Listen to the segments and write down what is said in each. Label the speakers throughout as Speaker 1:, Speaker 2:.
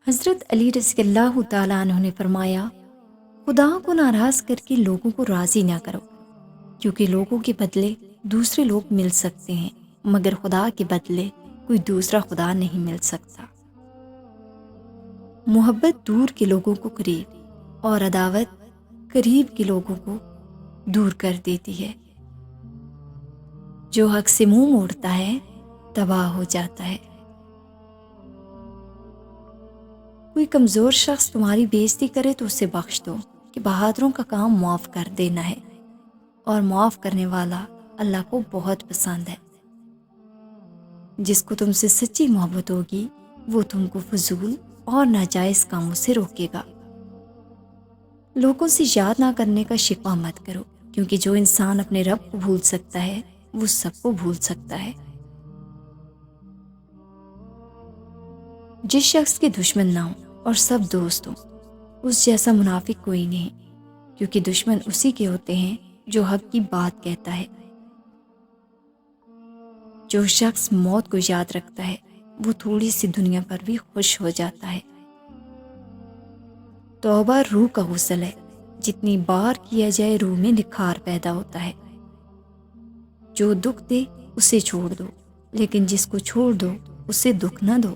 Speaker 1: حضرت علی رضی اللہ تعالیٰ عنہ نے فرمایا، خدا کو ناراض کر کے لوگوں کو راضی نہ کرو، کیونکہ لوگوں کے بدلے دوسرے لوگ مل سکتے ہیں مگر خدا کے بدلے کوئی دوسرا خدا نہیں مل سکتا۔ محبت دور کے لوگوں کو قریب اور عداوت قریب کے لوگوں کو دور کر دیتی ہے۔ جو حق سے منہ موڑتا ہے تباہ ہو جاتا ہے۔ کوئی کمزور شخص تمہاری بے عزتی کرے تو اسے بخش دو، کہ بہادروں کا کام معاف کر دینا ہے، اور معاف کرنے والا اللہ کو بہت پسند ہے۔ جس کو تم سے سچی محبت ہوگی وہ تم کو فضول اور ناجائز کاموں سے روکے گا۔ لوگوں سے یاد نہ کرنے کا شکوہ مت کرو، کیونکہ جو انسان اپنے رب کو بھول سکتا ہے وہ سب کو بھول سکتا ہے۔ جس شخص کے دشمن نہ ہوں اور سب دوست ہوں، اس جیسا منافق کوئی نہیں، کیونکہ دشمن اسی کے ہوتے ہیں جو حق کی بات کہتا ہے۔ جو شخص موت کو یاد رکھتا ہے وہ تھوڑی سی دنیا پر بھی خوش ہو جاتا ہے۔ توبہ روح کا غسل ہے، جتنی بار کیا جائے روح میں نکھار پیدا ہوتا ہے۔ جو دکھ دے اسے چھوڑ دو، لیکن جس کو چھوڑ دو اسے دکھ نہ دو۔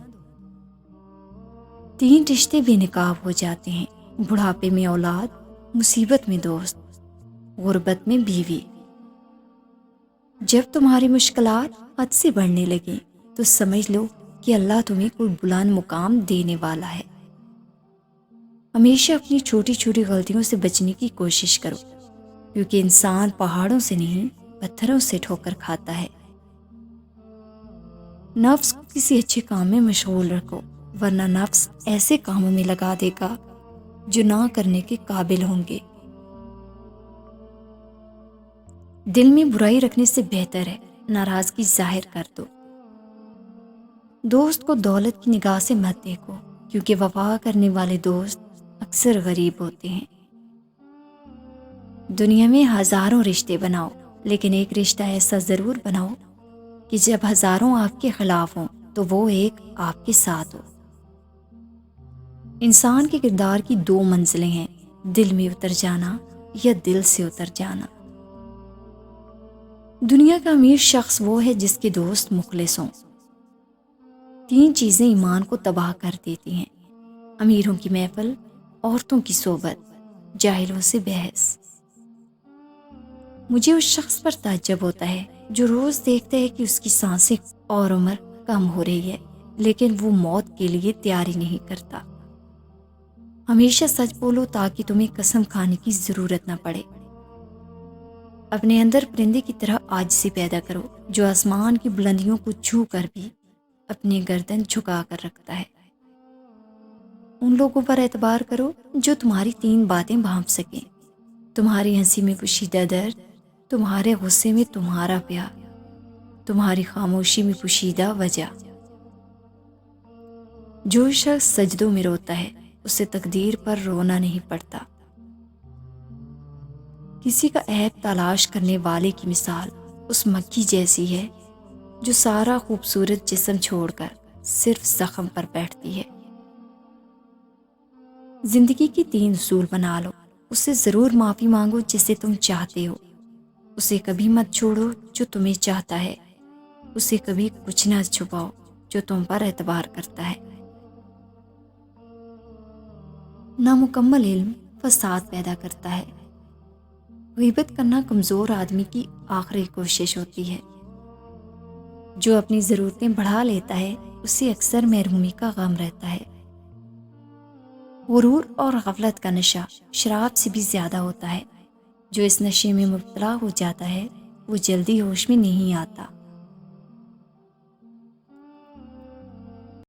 Speaker 1: 3 رشتے بے نقاب ہو جاتے ہیں، بڑھاپے میں اولاد، مصیبت میں دوست، غربت میں بیوی۔ جب تمہاری مشکلات حد سے بڑھنے لگیں تو سمجھ لو کہ اللہ تمہیں کوئی بلند مقام دینے والا ہے۔ ہمیشہ اپنی چھوٹی چھوٹی غلطیوں سے بچنے کی کوشش کرو، کیونکہ انسان پہاڑوں سے نہیں پتھروں سے ٹھوکر کھاتا ہے۔ نفس کو کسی اچھے کام میں مشغول رکھو، ورنہ نفس ایسے کاموں میں لگا دے گا جو نہ کرنے کے قابل ہوں گے۔ دل میں برائی رکھنے سے بہتر ہے ناراضگی ظاہر کر دو۔ دوست کو دولت کی نگاہ سے مت دیکھو، کیونکہ وفا کرنے والے دوست اکثر غریب ہوتے ہیں۔ دنیا میں ہزاروں رشتے بناؤ، لیکن ایک رشتہ ایسا ضرور بناؤ کہ جب ہزاروں آپ کے خلاف ہوں تو وہ ایک آپ کے ساتھ ہو۔ انسان کے کردار کی 2 منزلیں ہیں، دل میں اتر جانا یا دل سے اتر جانا۔ دنیا کا امیر شخص وہ ہے جس کے دوست مخلص ہوں۔ 3 چیزیں ایمان کو تباہ کر دیتی ہیں: امیروں کی محفل، عورتوں کی صحبت، جاہلوں سے بحث۔ مجھے اس شخص پر تعجب ہوتا ہے جو روز دیکھتا ہے کہ اس کی سانسیں اور عمر کم ہو رہی ہے، لیکن وہ موت کے لیے تیاری نہیں کرتا۔ ہمیشہ سچ بولو تاکہ تمہیں قسم کھانے کی ضرورت نہ پڑے۔ اپنے اندر پرندے کی طرح عاجزی پیدا کرو، جو آسمان کی بلندیوں کو چھو کر بھی اپنی گردن جھکا کر رکھتا ہے۔ ان لوگوں پر اعتبار کرو جو تمہاری 3 باتیں بھانپ سکیں: تمہاری ہنسی میں پوشیدہ درد، تمہارے غصے میں تمہارا پیار، تمہاری خاموشی میں پوشیدہ وجہ۔ جو شخص سجدوں میں روتا ہے اسے تقدیر پر رونا نہیں پڑتا۔ کسی کا عیب تلاش کرنے والے کی مثال اس مکھی جیسی ہے جو سارا خوبصورت جسم چھوڑ کر صرف زخم پر بیٹھتی ہے۔ زندگی کی 3 اصول بنا لو، اس سے ضرور معافی مانگو جسے تم چاہتے ہو، اسے کبھی مت چھوڑو جو تمہیں چاہتا ہے، اسے کبھی کچھ نہ چھپاؤ جو تم پر اعتبار کرتا ہے۔ نامکمل علم فساد پیدا کرتا ہے۔ غیبت کرنا کمزور آدمی کی آخری کوشش ہوتی ہے۔ جو اپنی ضرورتیں بڑھا لیتا ہے اسے اکثر محرومی کا غم رہتا ہے۔ غرور اور غفلت کا نشہ شراب سے بھی زیادہ ہوتا ہے۔ جو اس نشے میں مبتلا ہو جاتا ہے وہ جلدی ہوش میں نہیں آتا۔